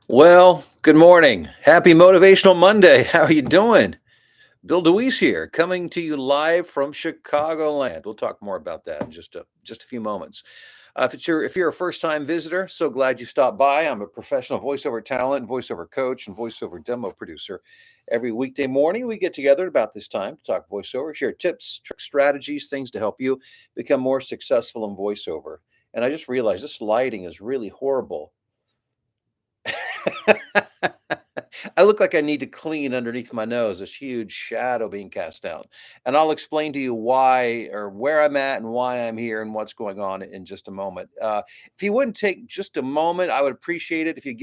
Well, good morning. Happy Motivational Monday. How are you doing? Bill DeWeese here, coming to you live from Chicagoland. We'll talk more about that in just a few moments. If you're a first time visitor, so glad you stopped by. I'm a professional voiceover talent, voiceover coach, and voiceover demo producer. Every weekday morning, we get together at about this time to talk voiceover, share tips, tricks, strategies, things to help you become more successful in voiceover. And I just realized this lighting is really horrible. I look like I need to clean underneath my nose, this huge shadow being cast out. And I'll explain to you why or where I'm at and why I'm here and what's going on in just a moment. If you wouldn't take just a moment, I would appreciate it if you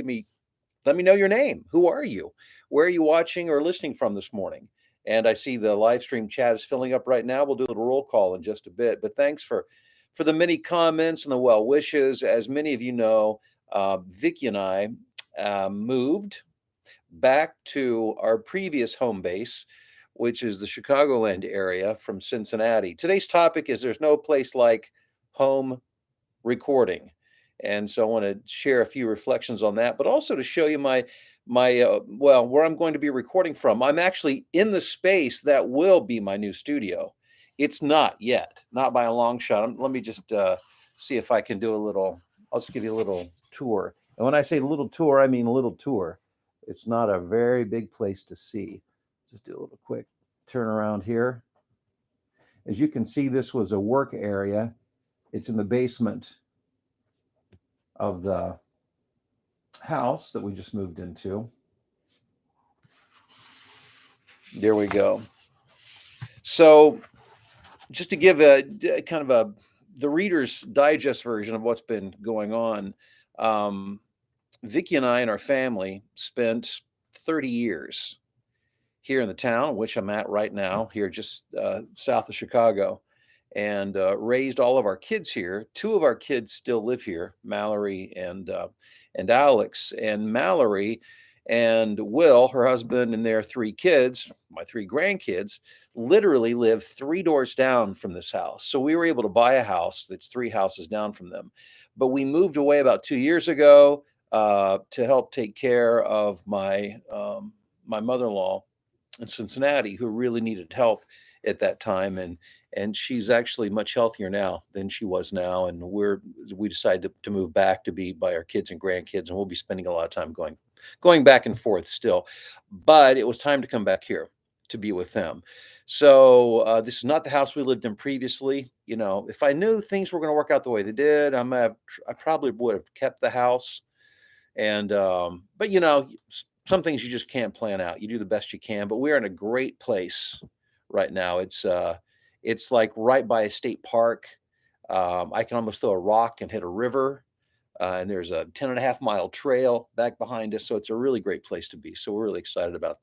let me know your name. Who are you? Where are you watching or listening from this morning? And I see the live stream chat is filling up right now. We'll do a little roll call in just a bit. But thanks for the many comments and the well wishes. As many of you know, Vicky and I moved back to our previous home base, which is the Chicagoland area from Cincinnati. Today's topic is there's no place like home recording. And so I want to share a few reflections on that, but also to show you where I'm going to be recording from. I'm actually in the space that will be my new studio. It's not yet, not by a long shot. Let me just see if I can do a little. I'll just give you a little tour. And when I say little tour, I mean a little tour. It's not a very big place to see. Just do a little quick turn around here. As you can see, this was a work area. It's in the basement of the house that we just moved into. There we go. So, just to give kind of the Reader's Digest version of what's been going on, um, Vicky and I and our family spent 30 years here in the town, which I'm at right now, here just south of Chicago, and raised all of our kids here. Two of our kids still live here, Mallory and Alex. And Mallory and Will, her husband, and their three kids, my three grandkids, literally live three doors down from this house. So we were able to buy a house that's three houses down from them. But we moved away about 2 years ago to help take care of my mother-in-law in Cincinnati who really needed help at that time, and she's actually much healthier now than she was now, and we decided to move back to be by our kids and grandkids, and we'll be spending a lot of time going back and forth still, but it was time to come back here to be with them. So this is not the house we lived in previously. You know, if I knew things were going to work out the way they did, I probably would have kept the house. And but you know, some things you just can't plan out. You do the best you can, but we're in a great place right now. It's like right by a state park. I can almost throw a rock and hit a river. And there's a 10.5 mile trail back behind us. So it's a really great place to be. So we're really excited about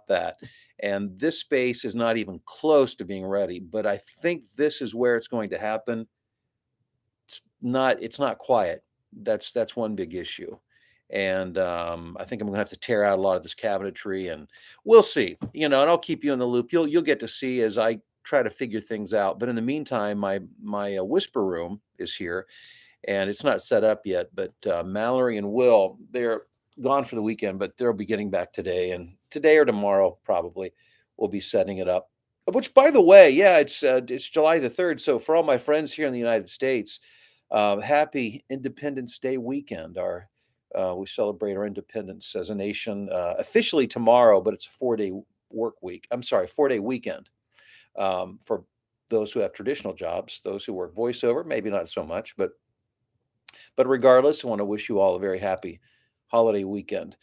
that. And this space is not even close to being ready, but I think this is where it's going to happen. It's not quiet. That's one big issue. And I think I'm gonna have to tear out a lot of this cabinetry, and we'll see. You know, and I'll keep you in the loop. You'll get to see as I try to figure things out. But in the meantime, my whisper room is here, and it's not set up yet. But Mallory and Will, they're gone for the weekend, but they'll be getting back today, and today or tomorrow probably we'll be setting it up. Which, by the way, yeah, it's July the 3rd. So for all my friends here in the United States, happy Independence Day weekend. We celebrate our independence as a nation officially tomorrow, but it's a 4 day work week. I'm sorry, 4 day weekend for those who have traditional jobs. Those who work voiceover, maybe not so much, but regardless, I want to wish you all a very happy holiday weekend.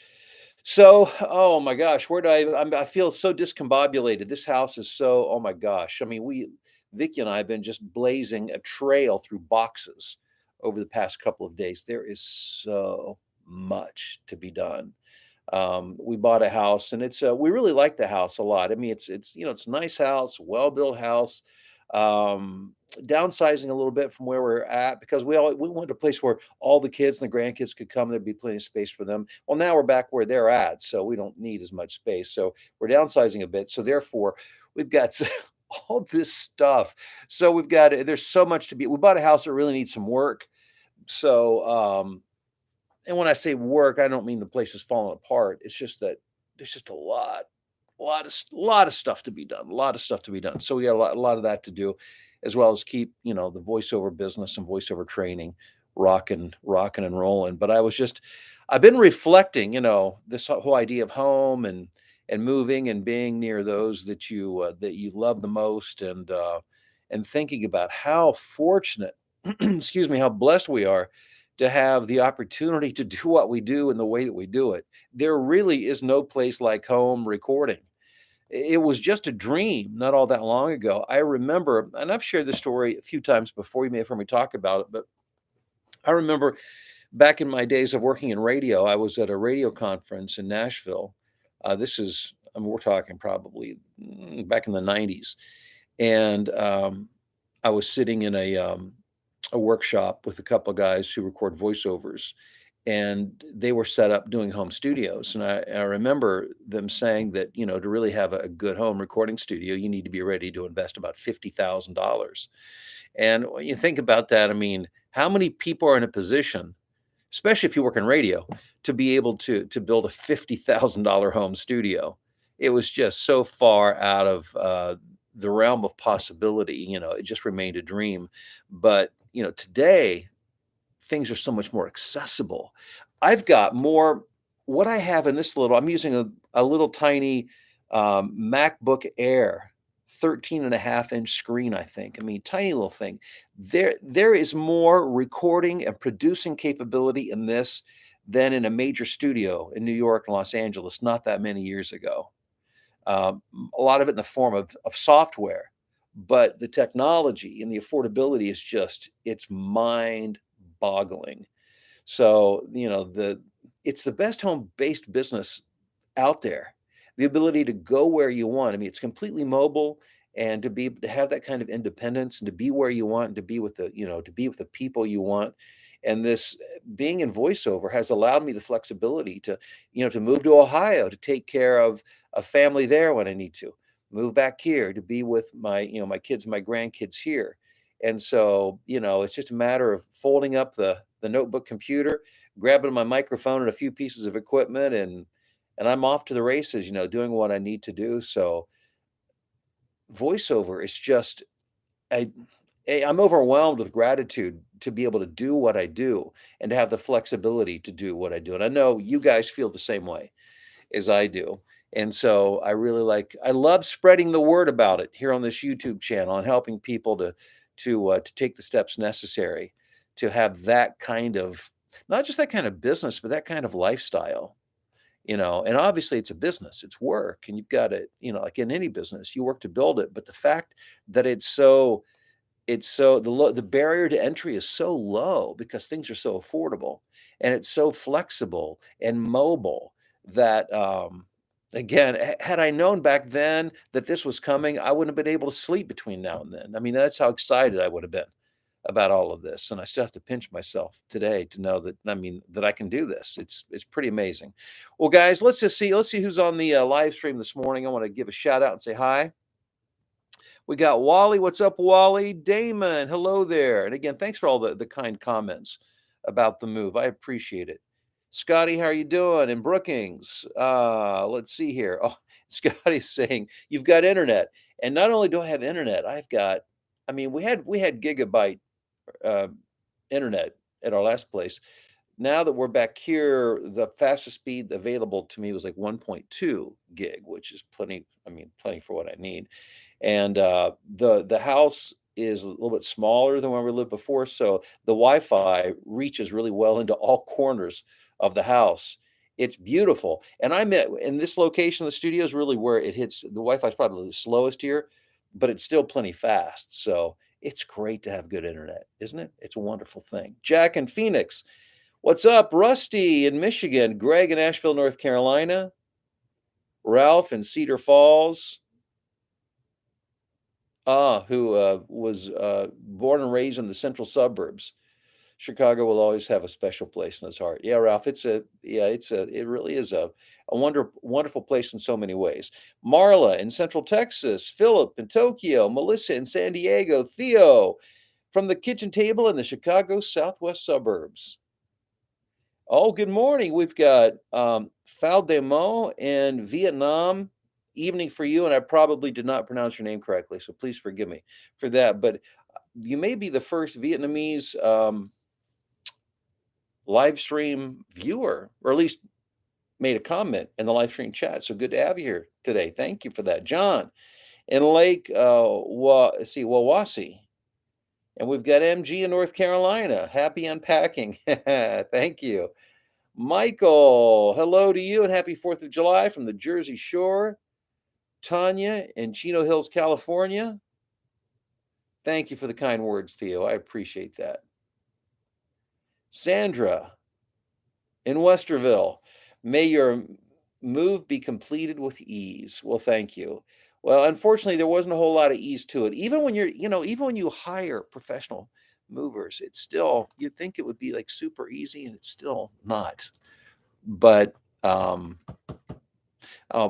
So, oh my gosh, where do I feel so discombobulated. This house is so, oh my gosh. I mean, Vicky and I have been just blazing a trail through boxes over the past couple of days. There is so much to be done. We bought a house, and we really like the house a lot. I mean, it's a nice house, well built house. Um, Downsizing a little bit from where we're at because we wanted a place where all the kids and the grandkids could come. There'd be plenty of space for them. Well, now we're back where they're at, so we don't need as much space. So we're downsizing a bit. So therefore, we've got all this stuff. So there's so much to be. We bought a house that really needs some work. So and when I say work, I don't mean the place is falling apart. It's just that there's just a lot of stuff to be done, a lot of stuff to be done. So we got a lot of that to do, as well as keep the voiceover business and voiceover training rocking and rolling. But I've been reflecting, this whole idea of home and moving and being near those that you love the most, and thinking about how fortunate, excuse me, how blessed we are to have the opportunity to do what we do in the way that we do it. There really is no place like home recording. It was just a dream not all that long ago. I remember, and I've shared this story a few times before. You may have heard me talk about it, but I remember back in my days of working in radio, I was at a radio conference in Nashville. This is, I mean, we're talking probably back in the 90s. And I was sitting in a workshop with a couple of guys who record voiceovers, and they were set up doing home studios. And I remember them saying that, to really have a good home recording studio, you need to be ready to invest about $50,000. And when you think about that, I mean, how many people are in a position, especially if you work in radio, to be able to build a $50,000 home studio? It was just so far out of the realm of possibility. It just remained a dream. But today things are so much more accessible. I've got more. What I have in this little, I'm using a little tiny MacBook Air, 13 and a half inch screen, I think. I mean, tiny little thing. There is more recording and producing capability in this than in a major studio in New York and Los Angeles not that many years ago. Um, a lot of it in the form of software, but the technology and the affordability is it's mind boggling. So, it's the best home-based business out there. The ability to go where you want. I mean, it's completely mobile, and to have that kind of independence and to be where you want and to be with the people you want. And this being in voiceover has allowed me the flexibility to move to Ohio to take care of a family there when I need to, move back here to be with my kids, my grandkids here. And so, it's just a matter of folding up the notebook computer, grabbing my microphone and a few pieces of equipment, and I'm off to the races, doing what I need to do. So voiceover is just I I'm overwhelmed with gratitude to be able to do what I do and to have the flexibility to do what I do. And I know you guys feel the same way as I do. And so I love spreading the word about it here on this YouTube channel and helping people to take the steps necessary to have that kind of, not just that kind of business, but that kind of lifestyle. And obviously it's a business, it's work, and you've got to, like in any business, you work to build it. But the fact that the barrier to entry is so low because things are so affordable, and it's so flexible and mobile that, again, had I known back then that this was coming, I wouldn't have been able to sleep between now and then. I mean, that's how excited I would have been about all of this, and I still have to pinch myself today to know that, I mean, that I can do this. It's pretty amazing. Well, guys, let's see who's on the live stream this morning. I want to give a shout out and say hi. We got Wally. What's up, Wally? Damon, hello there. And again, thanks for all the kind comments about the move. I appreciate it. Scotty, how are you doing? And Brookings, let's see here. Oh, Scotty's saying you've got internet, and not only do I have internet, I've got. I mean, we had gigabyte uh, internet at our last place. Now that we're back here, the fastest speed available to me was like 1.2 gig, which is plenty. I mean, plenty for what I need. And the house is a little bit smaller than where we lived before, so the Wi-Fi reaches really well into all corners of the house. It's beautiful, and I'm in this location. The studio is really where it hits. The Wi-Fi is probably the slowest here, but it's still plenty fast. So it's great to have good internet, isn't it? It's a wonderful thing. Jack in Phoenix, what's up? Rusty in Michigan, Greg in Asheville, North Carolina, Ralph in Cedar Falls. Who was born and raised in the central suburbs. Chicago will always have a special place in his heart. Yeah, Ralph, it really is a wonderful place in so many ways. Marla in Central Texas, Philip in Tokyo, Melissa in San Diego, Theo from the kitchen table in the Chicago southwest suburbs. Oh, good morning. We've got Phal de Mo in Vietnam. Evening for you, and I probably did not pronounce your name correctly, so please forgive me for that. But you may be the first Vietnamese live stream viewer, or at least made a comment in the live stream chat. So good to have you here today. Thank you for that, John in Lake let's see, Wawasi. And we've got MG in North Carolina. Happy unpacking. Thank you. Michael, hello to you and happy 4th of July from the Jersey Shore. Tanya in Chino Hills, California. Thank you for the kind words, Theo. I appreciate that. Sandra in Westerville. May your move be completed with ease. Well, thank you. Well, unfortunately, there wasn't a whole lot of ease to it. Even when even when you hire professional movers, it's still, you'd think it would be like super easy, and it's still not. But oh,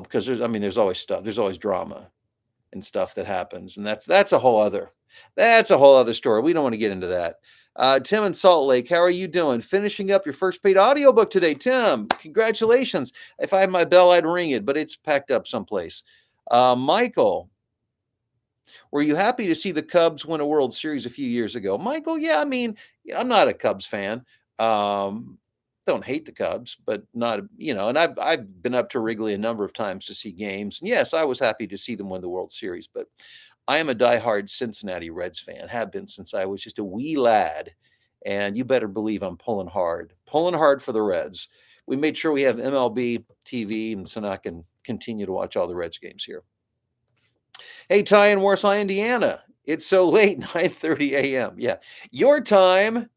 because there's always stuff, there's always drama and stuff that happens, and that's a whole other story. We don't want to get into that. Tim in Salt Lake, how are you doing? Finishing up your first paid audiobook today, Tim. Congratulations. If I had my bell, I'd ring it, but it's packed up someplace. Michael, were you happy to see the Cubs win a World Series a few years ago? Michael, yeah, yeah, I'm not a Cubs fan. Um, don't hate the Cubs, but not, and I've been up to Wrigley a number of times to see games. And yes, I was happy to see them win the World Series, but I am a diehard Cincinnati Reds fan, have been since I was just a wee lad. And you better believe I'm pulling hard for the Reds. We made sure we have MLB TV, and so now I can continue to watch all the Reds games here. Hey, Ty in Warsaw, Indiana. It's so late, 9:30 a.m. Yeah, your time,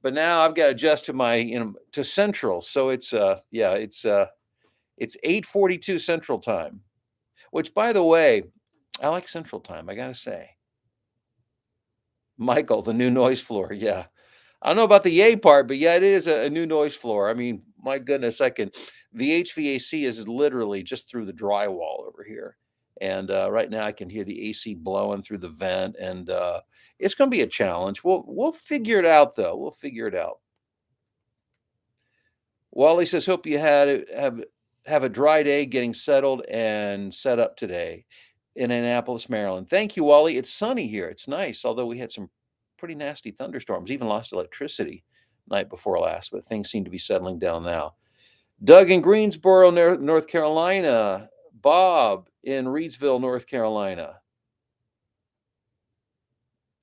but now I've got to adjust to to Central. So it's 8:42 Central time, which, by the way, I like Central time, I gotta say. Michael, the new noise floor, yeah. I don't know about the yay part, but yeah, it is a new noise floor. My goodness, the HVAC is literally just through the drywall over here. And right now I can hear the AC blowing through the vent, and it's going to be a challenge. We'll figure it out, though. We'll figure it out. Wally says, "Hope you have a dry day getting settled and set up today in Annapolis, Maryland." Thank you, Wally. It's sunny here. It's nice, although we had some pretty nasty thunderstorms. Even lost electricity night before last, but things seem to be settling down now. Doug in Greensboro, North Carolina. Bob in Reidsville, North Carolina.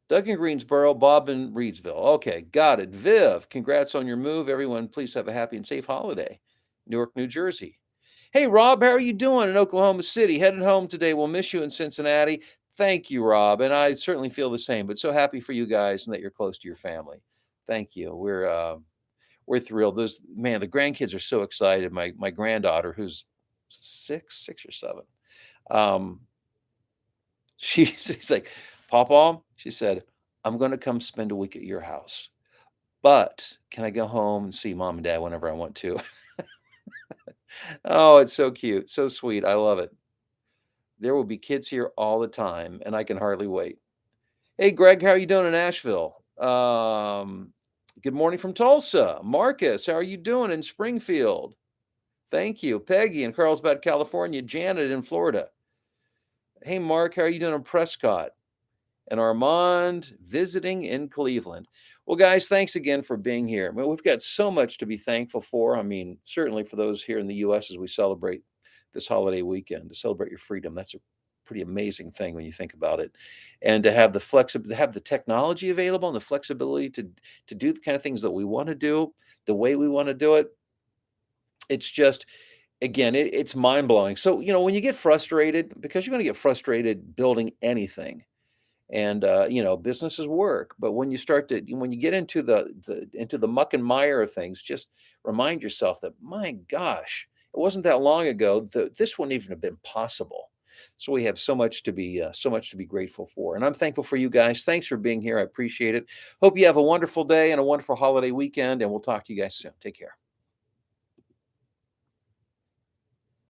Doug in Greensboro, Bob in Reidsville. Okay, got it. Viv, congrats on your move. Everyone, please have a happy and safe holiday. Newark, New Jersey. Hey, Rob, how are you doing in Oklahoma City? Headed home today. We'll miss you in Cincinnati. Thank you, Rob. And I certainly feel the same, but so happy for you guys and that you're close to your family. Thank you. We're thrilled. The grandkids are so excited. My granddaughter, who's six or seven, um, she's like, Papa, she said, I'm going to come spend a week at your house, but can I go home and see mom and dad whenever I want to? Oh, it's so cute, so sweet. I love it. There will be kids here all the time, and I can hardly wait. Hey, Greg, how are you doing in Nashville? Good morning from Tulsa. Marcus, how are you doing in Springfield? Thank you. Peggy in Carlsbad, California. Janet in Florida. Hey, Mark, how are you doing in Prescott? And Armand visiting in Cleveland. Well, guys, thanks again for being here. We've got so much to be thankful for. Certainly for those here in the U.S. as we celebrate this holiday weekend, to celebrate your freedom. That's a pretty amazing thing when you think about it. And to have to have the technology available and the flexibility to do the kind of things that we want to do, the way we want to do it. It's just, again, it's mind blowing. So, when you get frustrated, because you're going to get frustrated building anything, and businesses work, but when you get into the muck and mire of things, just remind yourself that, my gosh, it wasn't that long ago that this wouldn't even have been possible. So we have so much to be grateful for, and I'm thankful for you guys. Thanks for being here. I appreciate it. Hope you have a wonderful day and a wonderful holiday weekend, and we'll talk to you guys soon. Take care.